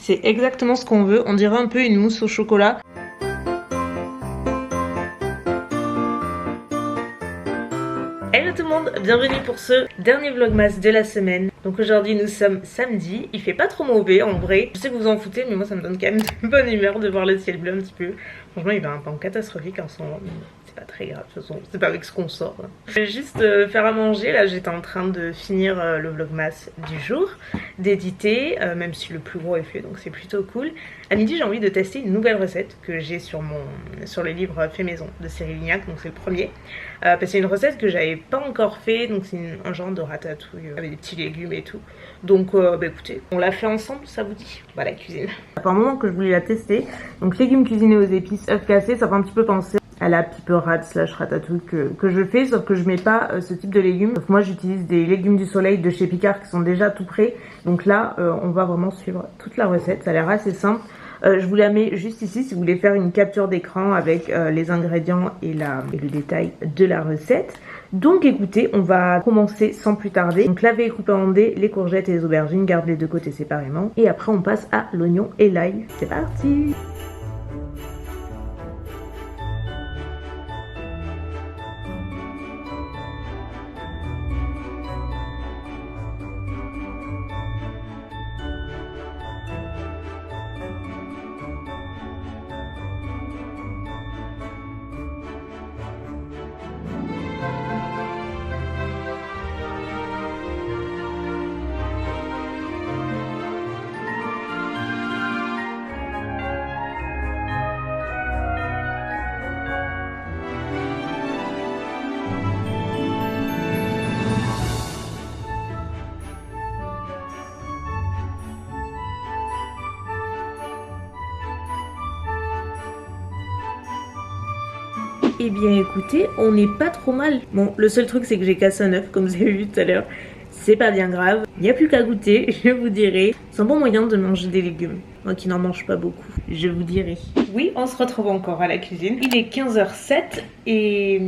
C'est exactement ce qu'on veut, on dirait un peu une mousse au chocolat. Hello tout le monde, bienvenue pour ce dernier vlogmas de la semaine. Donc aujourd'hui nous sommes samedi, il fait pas trop mauvais en vrai. Je sais que vous en foutez mais moi ça me donne quand même de bonne humeur de voir le ciel bleu un petit peu. Franchement il va un temps catastrophique en ce moment. C'est pas très grave de toute façon, c'est pas avec ce qu'on sort. Je vais juste faire à manger, là j'étais en train de finir le vlogmas du jour, d'éditer, même si le plus gros est fait donc c'est plutôt cool. À midi j'ai envie de tester une nouvelle recette que j'ai sur le livre Fait Maison de Cyril Lignac, donc c'est le premier. Parce que c'est une recette que j'avais pas encore fait, donc c'est un genre de ratatouille avec des petits légumes et tout. Donc bah écoutez, on l'a fait ensemble, ça vous dit? Voilà, cuisine. Ça fait un moment que je voulais la tester, donc légumes cuisinés aux épices, œufs cassés, ça fait un petit peu penser à la piperade slash ratatouille que je fais, sauf que je mets pas ce type de légumes. Donc moi j'utilise des légumes du soleil de chez Picard qui sont déjà tout prêts. Donc là on va vraiment suivre toute la recette, ça a l'air assez simple. Je vous la mets juste ici si vous voulez faire une capture d'écran avec les ingrédients et le détail de la recette. Donc écoutez, on va commencer sans plus tarder. Donc laver et couper en dés les courgettes et les aubergines, garde les deux côtés séparément. Et après on passe à l'oignon et l'ail. C'est parti! Eh bien écoutez, on n'est pas trop mal. Bon, le seul truc c'est que j'ai cassé un œuf comme vous avez vu tout à l'heure. C'est pas bien grave. Il n'y a plus qu'à goûter, je vous dirai. C'est un bon moyen de manger des légumes. Moi qui n'en mange pas beaucoup, je vous dirai. Oui, on se retrouve encore à la cuisine. Il est 15h07 et...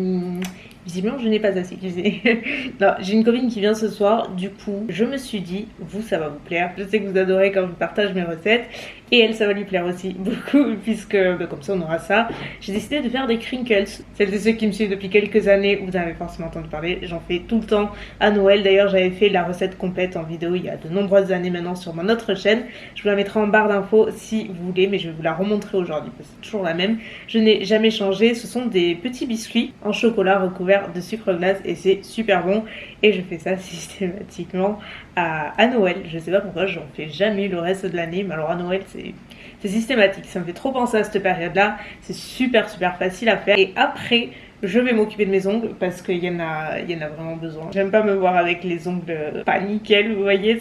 visiblement, je n'ai pas assez cuisiné. Non, j'ai une copine qui vient ce soir. Du coup, je me suis dit, vous, ça va vous plaire. Je sais que vous adorez quand je partage mes recettes. Et elle, ça va lui plaire aussi beaucoup, puisque comme ça, on aura ça. J'ai décidé de faire des crinkles. Celles et ceux qui me suivent depuis quelques années, vous en avez forcément entendu parler. J'en fais tout le temps à Noël. D'ailleurs, j'avais fait la recette complète en vidéo il y a de nombreuses années maintenant sur mon autre chaîne. Je vous la mettrai en barre d'infos si vous voulez, mais je vais vous la remontrer aujourd'hui parce que c'est toujours la même. Je n'ai jamais changé. Ce sont des petits biscuits en chocolat recouverts de sucre glace et c'est super bon. Et je fais ça systématiquement à Noël. Je sais pas pourquoi, j'en fais jamais le reste de l'année, mais alors à Noël c'est systématique. Ça me fait trop penser à cette période là. C'est super facile à faire. Et après je vais m'occuper de mes ongles parce qu'il y en a vraiment besoin. J'aime pas me voir avec les ongles pas nickel, vous voyez,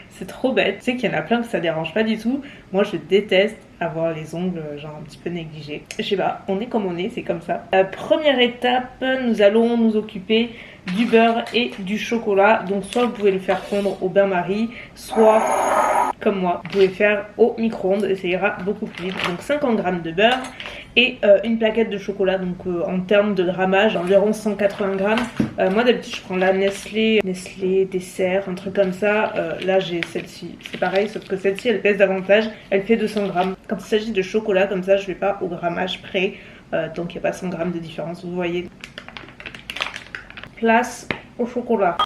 c'est trop bête. Tu sais qu'il y en a plein que ça dérange pas du tout. Moi je déteste avoir les ongles genre un petit peu négligés. Je sais pas, on est comme on est, c'est comme ça. Première étape, nous allons nous occuper du beurre et du chocolat. Donc soit vous pouvez le faire fondre au bain-marie, soit comme moi, vous pouvez faire au micro-ondes et ça ira beaucoup plus vite. Donc 50 g de beurre et une plaquette de chocolat. Donc en termes de grammage, environ 180 g. Moi d'habitude je prends la Nestlé dessert, un truc comme ça. Là j'ai celle-ci, c'est pareil, sauf que celle-ci elle pèse davantage, elle fait 200 g. Quand il s'agit de chocolat comme ça, je vais pas au grammage près, donc il n'y a pas 100 g de différence, vous voyez. Place au chocolat.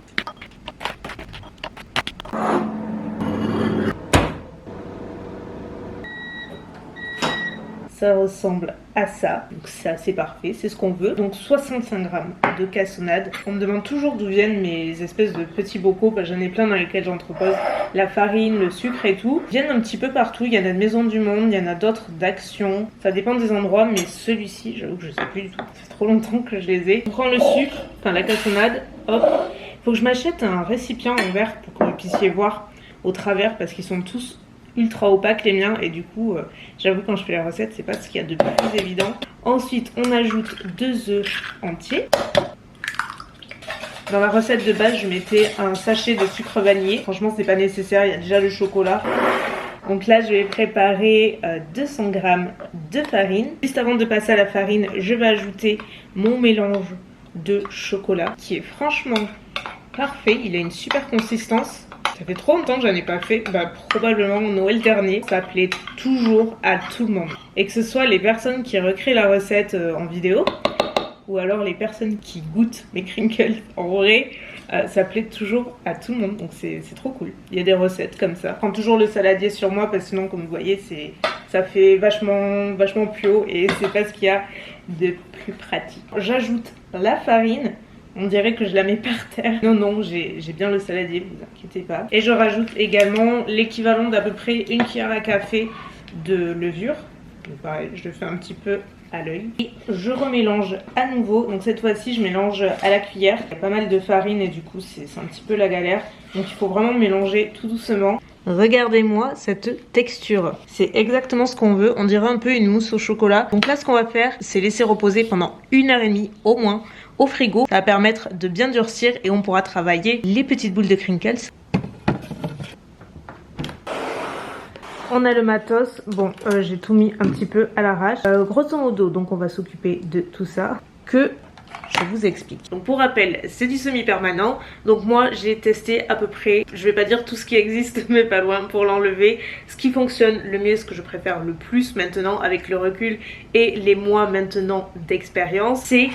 Ça ressemble à ça, donc ça c'est parfait, c'est ce qu'on veut. Donc 65 g de cassonade. On me demande toujours d'où viennent mes espèces de petits bocaux, parce que j'en ai plein dans lesquels j'entrepose la farine, le sucre et tout. Ils viennent un petit peu partout, il y en a de Maison du Monde, il y en a d'autres d'Action. Ça dépend des endroits, mais celui-ci, j'avoue que je sais plus du tout, ça fait trop longtemps que je les ai. On prend le sucre, enfin la cassonade, hop. Faut que je m'achète un récipient en verre pour que vous puissiez voir au travers, parce qu'ils sont tous ultra opaques les miens et du coup j'avoue quand je fais la recette c'est pas ce qu'il y a de plus évident. Ensuite on ajoute 2 œufs entiers. Dans la recette de base je mettais un sachet de sucre vanillé, franchement c'est pas nécessaire, il y a déjà le chocolat. Donc là je vais préparer 200 g de farine. Juste avant de passer à la farine je vais ajouter mon mélange de chocolat qui est franchement parfait, il a une super consistance. Ça fait trop longtemps que j'en ai pas fait, probablement Noël dernier. Ça plaît toujours à tout le monde. Et que ce soit les personnes qui recréent la recette en vidéo, ou alors les personnes qui goûtent mes crinkles en vrai, ça plaît toujours à tout le monde, donc c'est trop cool. Il y a des recettes comme ça. Je prends toujours le saladier sur moi parce que sinon, comme vous voyez, ça fait vachement plus haut et c'est pas ce qu'il y a de plus pratique. J'ajoute la farine. On dirait que je la mets par terre. Non, j'ai bien le saladier, vous inquiétez pas. Et je rajoute également l'équivalent d'à peu près une cuillère à café de levure. Donc pareil, je le fais un petit peu à l'œil. Et je remélange à nouveau. Donc cette fois-ci, je mélange à la cuillère. Il y a pas mal de farine et du coup, c'est un petit peu la galère. Donc il faut vraiment mélanger tout doucement. Regardez-moi cette texture. C'est exactement ce qu'on veut. On dirait un peu une mousse au chocolat. Donc là, ce qu'on va faire, c'est laisser reposer pendant 1h30 au moins au frigo. Ça va permettre de bien durcir et on pourra travailler les petites boules de crinkles. On a le matos. Bon, j'ai tout mis un petit peu à l'arrache. Grosso modo, donc on va s'occuper de tout ça. Je vous explique. Donc pour rappel, c'est du semi-permanent. Donc moi j'ai testé à peu près, je vais pas dire tout ce qui existe mais pas loin pour l'enlever. Ce qui fonctionne le mieux, ce que je préfère le plus maintenant avec le recul et les mois maintenant d'expérience, c'est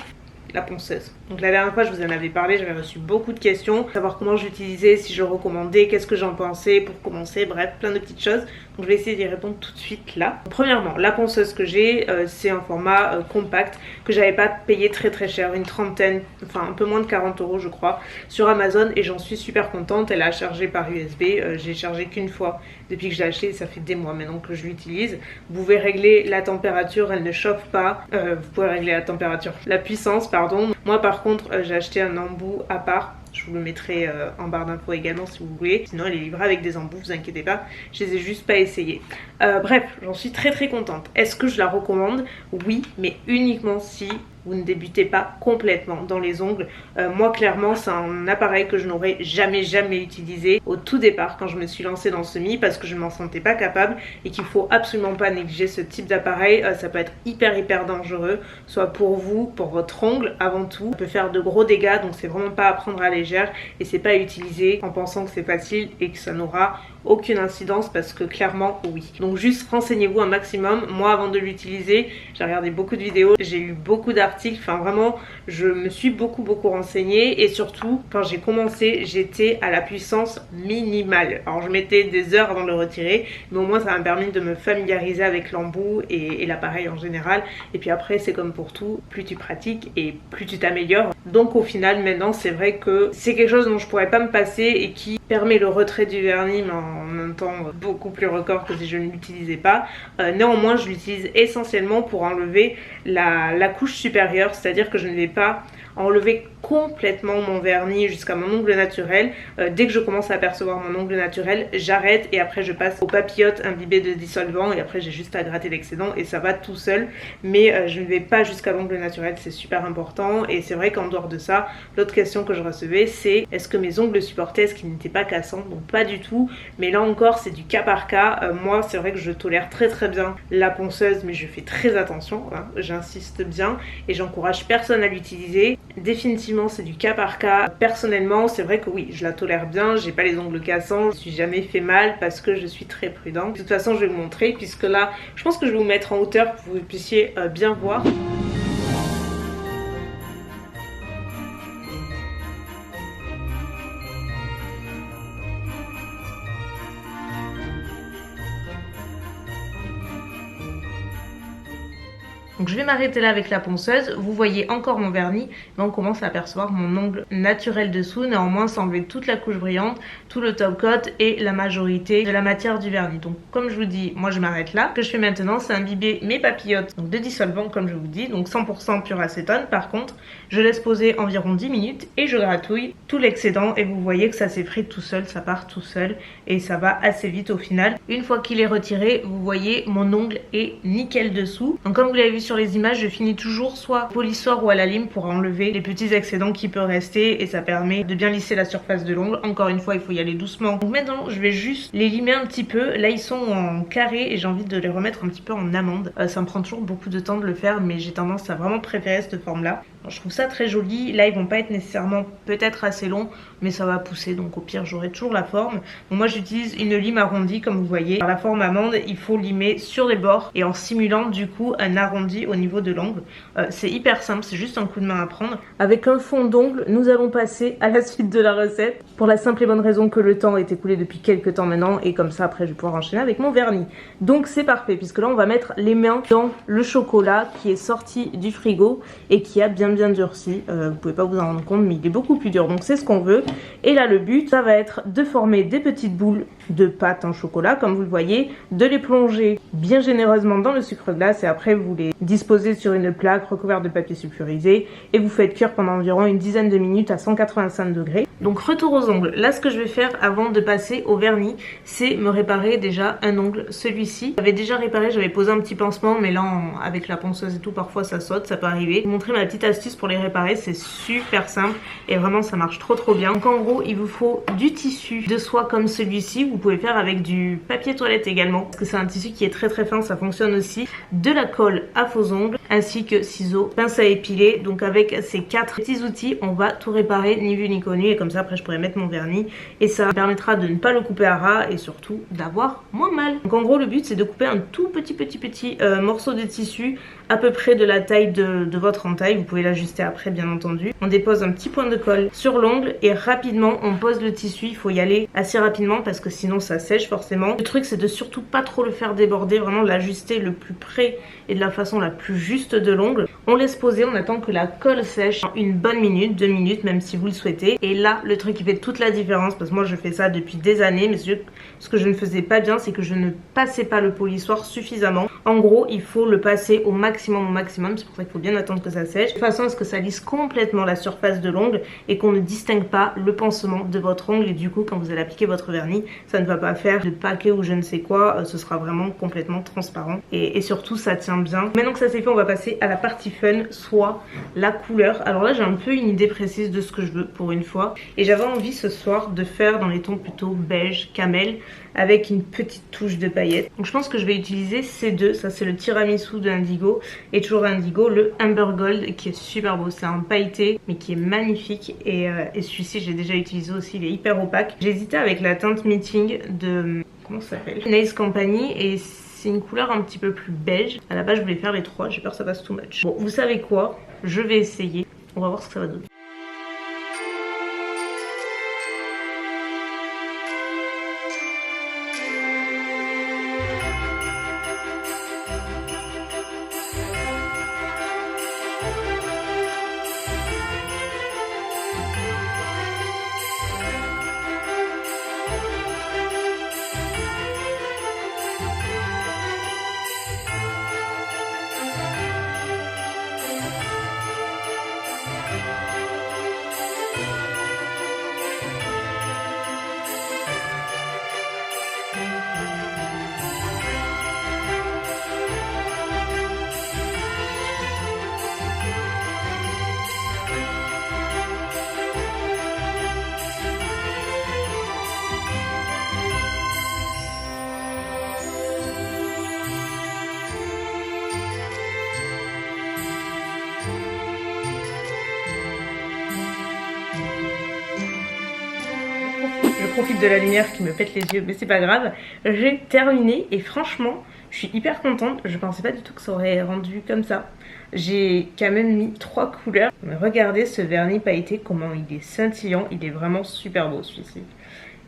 la ponceuse. Donc la dernière fois je vous en avais parlé, j'avais reçu beaucoup de questions, savoir comment j'utilisais, si je recommandais, qu'est-ce que j'en pensais pour commencer, bref plein de petites choses. Donc je vais essayer d'y répondre tout de suite là. Premièrement, la ponceuse que j'ai, c'est un format compact que j'avais pas payé très cher, une trentaine, enfin un peu moins de 40 € je crois, sur Amazon et j'en suis super contente. Elle a chargé par USB, j'ai chargé qu'une fois depuis que je l'ai acheté, ça fait des mois maintenant que je l'utilise. Vous pouvez régler la température, elle ne chauffe pas, vous pouvez régler la température, la puissance pardon. Moi par contre j'ai acheté un embout à part. Je vous le mettrai en barre d'infos également si vous voulez. Sinon elle est livrée avec des embouts, vous inquiétez pas. Je les ai juste pas essayés. Bref, j'en suis très contente. Est-ce que je la recommande? Oui, mais uniquement si vous ne débutez pas complètement dans les ongles. Moi clairement c'est un appareil que je n'aurais jamais utilisé au tout départ quand je me suis lancée dans le semi parce que je ne m'en sentais pas capable et qu'il faut absolument pas négliger ce type d'appareil. Ça peut être hyper dangereux, soit pour vous, pour votre ongle avant tout. Ça peut faire de gros dégâts donc c'est vraiment pas à prendre à légère et c'est pas à utiliser en pensant que c'est facile et que ça n'aura aucune incidence parce que clairement oui. Donc juste renseignez-vous un maximum. Moi avant de l'utiliser, j'ai regardé beaucoup de vidéos, j'ai lu beaucoup d'articles, enfin vraiment je me suis beaucoup renseignée et surtout quand j'ai commencé j'étais à la puissance minimale. Alors je mettais des heures avant de le retirer mais au moins ça m'a permis de me familiariser avec l'embout et l'appareil en général et puis après c'est comme pour tout, plus tu pratiques et plus tu t'améliores. Donc au final maintenant c'est vrai que c'est quelque chose dont je pourrais pas me passer et qui permet le retrait du vernis mais en un temps beaucoup plus record que si je ne l'utilisais pas. Néanmoins je l'utilise essentiellement pour enlever la couche supérieure, c'est-à-dire que je ne vais pas enlever complètement mon vernis jusqu'à mon ongle naturel. Dès que je commence à apercevoir mon ongle naturel, j'arrête et après je passe aux papillotes imbibées de dissolvant et après j'ai juste à gratter l'excédent et ça va tout seul. Mais je ne vais pas jusqu'à l'ongle naturel, c'est super important. Et c'est vrai qu'en dehors de ça, l'autre question que je recevais c'est est-ce que mes ongles supportaient, est-ce qu'ils n'étaient pas cassants? Donc pas du tout, mais là encore c'est du cas par cas. Moi c'est vrai que je tolère très bien la ponceuse mais je fais très attention, hein, j'insiste bien et j'encourage personne à l'utiliser. Définitivement c'est du cas par cas. Personnellement c'est vrai que oui je la tolère bien, j'ai pas les ongles cassants, je me suis jamais fait mal parce que je suis très prudente. De toute façon je vais vous montrer puisque là je pense que je vais vous mettre en hauteur pour que vous puissiez bien voir. Donc je vais m'arrêter là avec la ponceuse. Vous voyez encore mon vernis, mais on commence à apercevoir mon ongle naturel dessous. Néanmoins, sans enlever toute la couche brillante, tout le top coat et la majorité de la matière du vernis. Donc comme je vous dis, moi je m'arrête là. Ce que je fais maintenant, c'est imbiber mes papillotes donc de dissolvant comme je vous dis, donc 100% pur acétone. Par contre, je laisse poser environ 10 minutes et je gratouille tout l'excédent et vous voyez que ça s'effrite tout seul, ça part tout seul et ça va assez vite au final. Une fois qu'il est retiré, vous voyez mon ongle est nickel dessous. Donc comme vous l'avez vu sur les images, je finis toujours soit polissoir ou à la lime pour enlever les petits excédents qui peuvent rester et ça permet de bien lisser la surface de l'ongle. Encore une fois, il faut y aller doucement. Donc maintenant, je vais juste les limer un petit peu. Là, ils sont en carré et j'ai envie de les remettre un petit peu en amande. Ça me prend toujours beaucoup de temps de le faire, mais j'ai tendance à vraiment préférer cette forme-là. Je trouve ça très joli. Là ils vont pas être nécessairement peut-être assez longs, mais ça va pousser, donc au pire j'aurai toujours la forme. Donc moi j'utilise une lime arrondie comme vous voyez. Par la forme amande, il faut limer sur les bords et en simulant du coup un arrondi au niveau de l'ongle. C'est hyper simple, c'est juste un coup de main à prendre. Avec un fond d'ongle, nous allons passer à la suite de la recette. Pour la simple et bonne raison que le temps est écoulé depuis quelques temps maintenant, et comme ça après je vais pouvoir enchaîner avec mon vernis. Donc c'est parfait, puisque là on va mettre les mains dans le chocolat qui est sorti du frigo et qui a bien durci. Vous pouvez pas vous en rendre compte, mais il est beaucoup plus dur, donc c'est ce qu'on veut. Et là le but, ça va être de former des petites boules de pâte en chocolat, comme vous le voyez, de les plonger bien généreusement dans le sucre glace et après vous les disposez sur une plaque recouverte de papier sulfurisé et vous faites cuire pendant environ une dizaine de minutes à 185 degrés. Donc retour aux ongles. Là ce que je vais faire avant de passer au vernis, c'est me réparer déjà un ongle. Celui-ci, j'avais déjà réparé, j'avais posé un petit pansement, mais là avec la ponceuse et tout parfois ça saute, ça peut arriver. Je vais vous montrer ma petite astuce pour les réparer, c'est super simple et vraiment ça marche trop bien. Donc en gros il vous faut du tissu de soie comme celui-ci, vous pouvez faire avec du papier toilette également parce que c'est un tissu qui est très fin, ça fonctionne aussi. De la colle à faux ongles ainsi que ciseaux, pince à épiler. Donc avec ces 4 petits outils on va tout réparer ni vu ni connu et comme ça après je pourrai mettre mon vernis et ça permettra de ne pas le couper à ras et surtout d'avoir moins mal. Donc en gros le but c'est de couper un tout petit morceau de tissu à peu près de la taille de votre entaille, vous pouvez l'ajuster après bien entendu. On dépose un petit point de colle sur l'ongle et rapidement on pose le tissu, il faut y aller assez rapidement parce que sinon ça sèche forcément. Le truc c'est de surtout pas trop le faire déborder, vraiment l'ajuster le plus près et de la façon la plus juste de l'ongle. On laisse poser, on attend que la colle sèche une bonne minute, 2 minutes même si vous le souhaitez. Et là le truc qui fait toute la différence, parce que moi je fais ça depuis des années, mais ce que je ne faisais pas bien c'est que je ne passais pas le polissoir suffisamment. En gros il faut le passer au maximum, c'est pour ça qu'il faut bien attendre que ça sèche, de façon à ce que ça lisse complètement la surface de l'ongle et qu'on ne distingue pas le pansement de votre ongle et du coup quand vous allez appliquer votre vernis ça ne va pas faire de paquet ou je ne sais quoi, ce sera vraiment complètement transparent et surtout ça tient bien. Maintenant que ça c'est fait on va passer à la partie fun, soit la couleur. Alors là j'ai un peu une idée précise de ce que je veux pour une fois et j'avais envie ce soir de faire dans les tons plutôt beige, camel avec une petite touche de paillettes. Donc je pense que je vais utiliser ces deux, ça c'est le tiramisu de Indigo et toujours Indigo, le Amber Gold qui est super beau, c'est un pailleté mais qui est magnifique et celui-ci j'ai déjà utilisé aussi, il est hyper opaque. J'ai hésité avec la teinte Meeting de, comment ça s'appelle, Nails Company et c'est une couleur un petit peu plus beige. À la base je voulais faire les trois, j'ai peur que ça fasse too much. Bon vous savez quoi, je vais essayer, on va voir ce que ça va donner. Je profite de la lumière qui me pète les yeux, mais c'est pas grave. J'ai terminé et franchement, je suis hyper contente. Je pensais pas du tout que ça aurait rendu comme ça. J'ai quand même mis 3 couleurs. Mais regardez ce vernis pailleté, comment il est scintillant. Il est vraiment super beau celui-ci.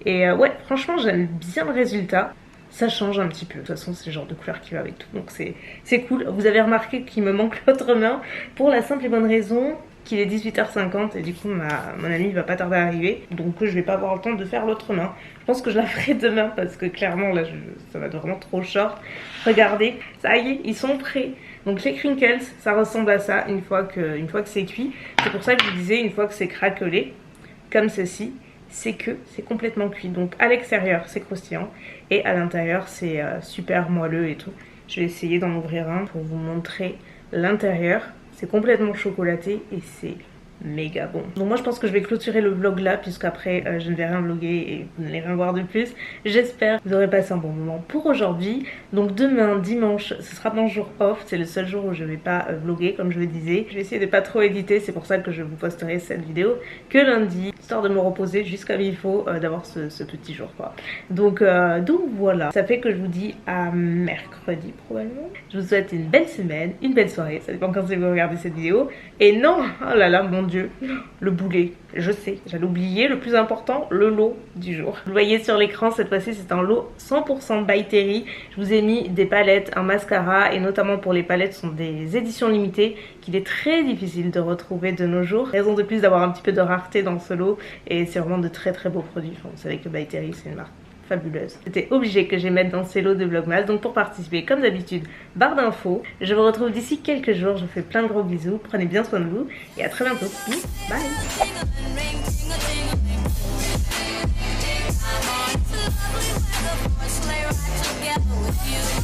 Et ouais, franchement, j'aime bien le résultat. Ça change un petit peu. De toute façon, c'est le genre de couleur qui va avec tout. Donc c'est cool. Vous avez remarqué qu'il me manque l'autre main pour la simple et bonne raison qu'il est 18h50 et du coup mon ami va pas tarder à arriver, donc je vais pas avoir le temps de faire l'autre main. Je pense que je la ferai demain parce que clairement là ça va être vraiment trop short. Regardez, ça y est, ils sont prêts. Donc les crinkles, ça ressemble à ça une fois que c'est cuit. C'est pour ça que je vous disais, une fois que c'est craquelé comme ceci, c'est que c'est complètement cuit. Donc à l'extérieur c'est croustillant et à l'intérieur c'est super moelleux et tout. Je vais essayer d'en ouvrir un pour vous montrer l'intérieur. C'est complètement chocolaté et c'est méga bon. Donc moi je pense que je vais clôturer le vlog là, puisqu'après je ne vais rien vlogger et vous n'allez rien voir de plus. J'espère que vous aurez passé un bon moment pour aujourd'hui. Donc demain, dimanche, ce sera mon jour off. C'est le seul jour où je vais pas vlogger comme je le disais. Je vais essayer de pas trop éditer, c'est pour ça que je vous posterai cette vidéo que lundi, histoire de me reposer jusqu'à il faut d'avoir ce petit jour quoi. Donc voilà, ça fait que je vous dis à mercredi probablement. Je vous souhaite une belle semaine, une belle soirée, ça dépend quand vous regardez cette vidéo. Et non, oh là là, mon dieu, le boulet, je sais, j'allais oublier le plus important, le lot du jour. Vous le voyez sur l'écran, cette fois-ci c'est un lot 100% by Terry. Je vous ai mis des palettes, un mascara, et notamment pour les palettes, ce sont des éditions limitées qu'il est très difficile de retrouver de nos jours. Raison de plus d'avoir un petit peu de rareté dans ce lot, et c'est vraiment de très très beaux produits. Enfin, vous savez que by Terry c'est une marque fabuleuse. C'était obligé que je les mette dans ces lots de Vlogmas. Donc pour participer, comme d'habitude, barre d'infos. Je vous retrouve d'ici quelques jours. Je vous fais plein de gros bisous. Prenez bien soin de vous et à très bientôt. Bye. Together with you.